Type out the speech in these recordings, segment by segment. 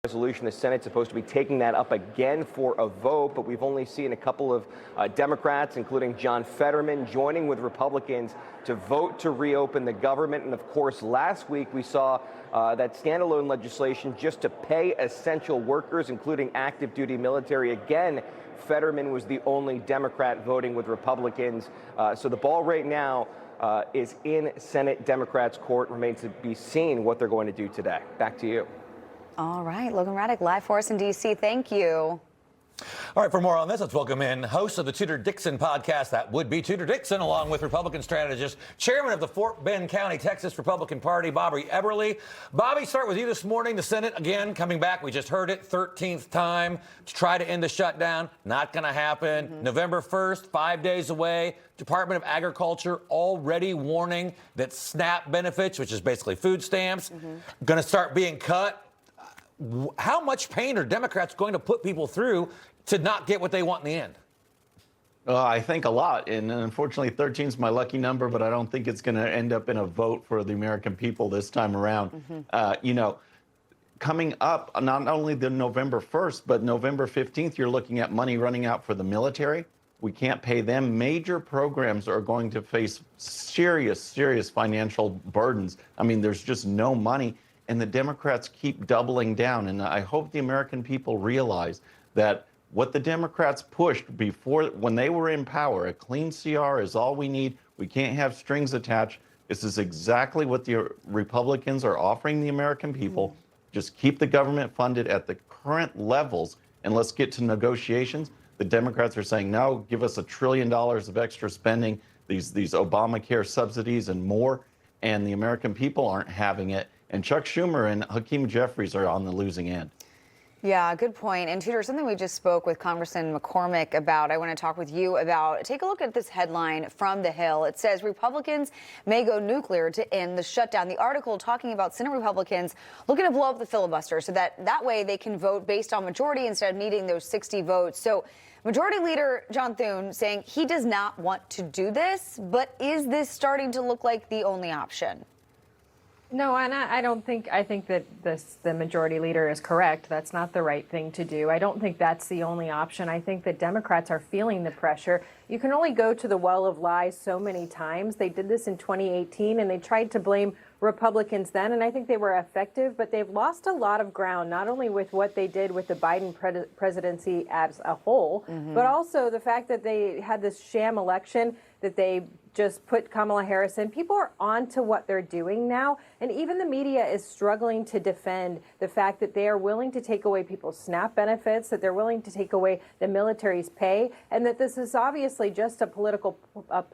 Resolution. The Senate's supposed to be taking that up again for a vote, but we've only seen a couple of Democrats, including John Fetterman, joining with Republicans to vote to reopen the government. And of course, last week we saw that standalone legislation just to pay essential workers, including active duty military. Again, Fetterman was the only Democrat voting with Republicans. So the ball right now is in Senate Democrats' court. Remains to be seen what they're going to do today. Back to you. All right, Logan Raddick, live for us in D.C. Thank you. All right, for more on this, let's welcome in host of the Tudor Dixon podcast. That would be Tudor Dixon, along with Republican strategist, chairman of the Fort Bend County, Texas Republican Party, Bobby Eberle. Bobby, start with you this morning. The Senate, again, coming back. We just heard it, 13th time to try to end the shutdown. Not going to happen. November 1st, 5 days away. Department of Agriculture already warning that SNAP benefits, which is basically food stamps, going to start being cut. How much pain are Democrats going to put people through to not get what they want in the end? I think a lot. And unfortunately, 13 is my lucky number, but I don't think it's going to end up in a vote for the American people this time around. You know, coming up, not only the November 1st, but November 15th, you're looking at money running out for the military. We can't pay them. Major programs are going to face serious financial burdens. I mean, there's just no money. And the Democrats keep doubling down. And I hope the American people realize that what the Democrats pushed before, when they were in power, a clean CR is all we need. We can't have strings attached. This is exactly what the Republicans are offering the American people. Just keep the government funded at the current levels, and let's get to negotiations. The Democrats are saying, no, give us $1 trillion of extra spending, these Obamacare subsidies and more, and the American people aren't having it. And Chuck Schumer and Hakeem Jeffries are on the losing end. Yeah, good point. And Tudor, something we just spoke with Congressman McCormick about, I want to talk with you about. Take a look at this headline from The Hill. It says Republicans may go nuclear to end the shutdown. The article talking about Senate Republicans looking to blow up the filibuster so that way they can vote based on majority instead of needing those 60 votes. So Majority Leader John Thune saying he does not want to do this, but is this starting to look like the only option? No, and I don't think, I think that the majority leader is correct. That's not the right thing to do. I don't think that's the only option. I think that Democrats are feeling the pressure. You can only go to the well of lies so many times. They did this in 2018, and they tried to blame Republicans then, and I think they were effective, but they've lost a lot of ground, not only with what they did with the Biden presidency as a whole, but also the fact that they had this sham election, that they just put Kamala Harris in. People are on to what they're doing now, and even the media is struggling to defend the fact that they are willing to take away people's SNAP benefits, that they're willing to take away the military's pay, and that this is obviously just a political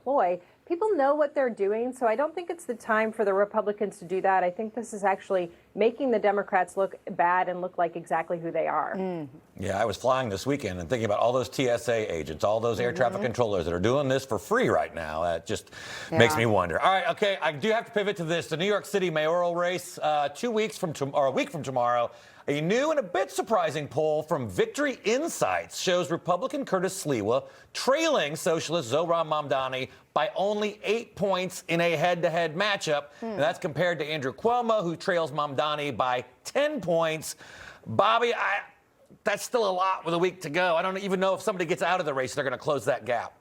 ploy. People know what they're doing, so I don't think it's the time for the Republicans to do that. I think this is actually making the Democrats look bad and look like exactly who they are. Yeah, I was flying this weekend and thinking about all those TSA agents, all those air traffic controllers that are doing this for free right now. That just makes me wonder. All right, okay, I do have to pivot to this. The New York City mayoral race, 2 weeks from or a week from tomorrow. A new and a bit surprising poll from Victory Insights shows Republican Curtis Sliwa trailing socialist Zohran Mamdani by only 8 points in a head-to-head matchup. And that's compared to Andrew Cuomo, who trails Mamdani by 10 points. Bobby, that's still a lot with a week to go. I don't even know if somebody gets out of the race, they're going to close that gap.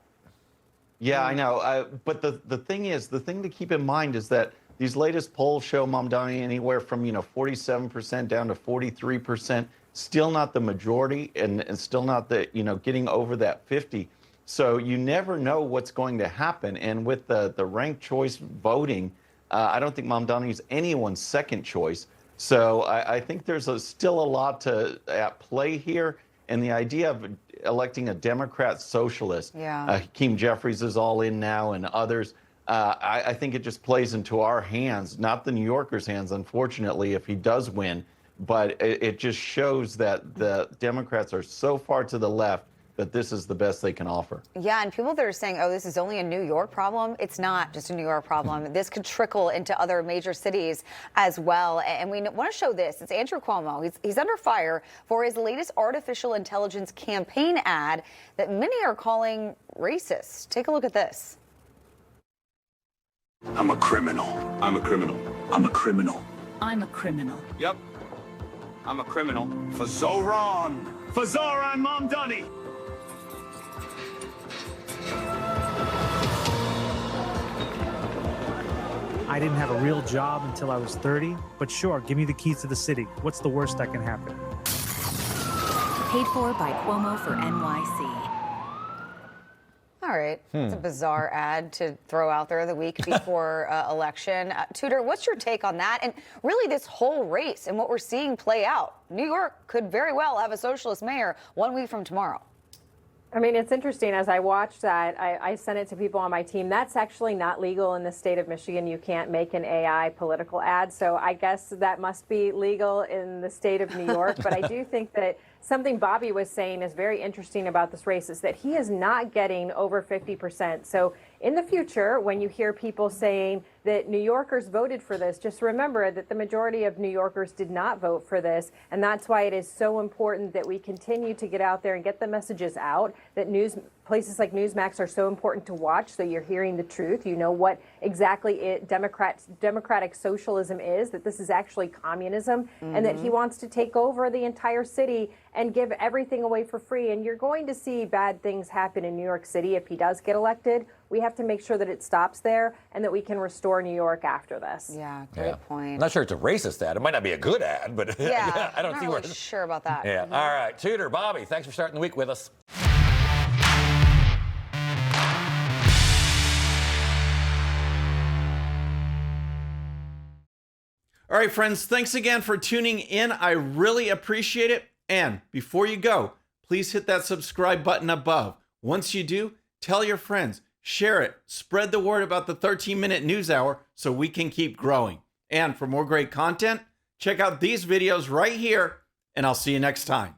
Yeah, I know. But the thing to keep in mind is that these latest polls show Mamdani anywhere from 47% down to 43%. Still not the majority, and still not the getting over that 50. So you never know what's going to happen. And with the ranked choice voting, I don't think Mamdani is anyone's second choice. So I think there's still a lot at play here. And the idea of electing a Democrat socialist, Hakeem Jeffries is all in now, and others. I think it just plays into our hands, not the New Yorkers' hands, unfortunately, if he does win. But it just shows that the Democrats are so far to the left that this is the best they can offer. Yeah, and people that are saying, oh, this is only a New York problem, it's not just a New York problem. This could trickle into other major cities as well. And we want to show this. It's Andrew Cuomo. He's under fire for his latest artificial intelligence campaign ad that many are calling racist. Take a look at this. I'm a criminal. I'm a criminal. I'm a criminal. I'm a criminal. Yep. I'm a criminal. For Zoran. For Zoran Mamdani. I didn't have a real job until I was 30, but sure, give me the keys to the city. What's the worst that can happen? Paid for by Cuomo for NYC. All right. It's a bizarre ad to throw out there the week before election. Tudor, what's your take on that? And really this whole race and what we're seeing play out. New York could very well have a socialist mayor 1 week from tomorrow. I mean, it's interesting. As I watched that, I sent it to people on my team. That's actually not legal in the state of Michigan. You can't make an AI political ad. So I guess that must be legal in the state of New York. But I do think that something Bobby was saying is very interesting about this race is that he is not getting over 50%. So in the future, when you hear people saying that New Yorkers voted for this, just remember that the majority of New Yorkers did not vote for this. And that's why it is so important that we continue to get out there and get the messages out, that places like Newsmax are so important to watch, so you're hearing the truth. You know what exactly democratic socialism is, that this is actually communism, and that he wants to take over the entire city and give everything away for free. And you're going to see bad things happen in New York City if he does get elected. We have to make sure that it stops there and that we can restore New York after this. Yeah, great point. I'm not sure it's a racist ad. It might not be a good ad, but Yeah, I don't I'm see not where. really sure about that. Yeah. All right, Tudor, Bobby, thanks for starting the week with us. All right, friends, thanks again for tuning in. I really appreciate it. And before you go, please hit that subscribe button above. Once you do, tell your friends, share it, spread the word about the 13-minute news hour so we can keep growing. And for more great content, check out these videos right here, and I'll see you next time.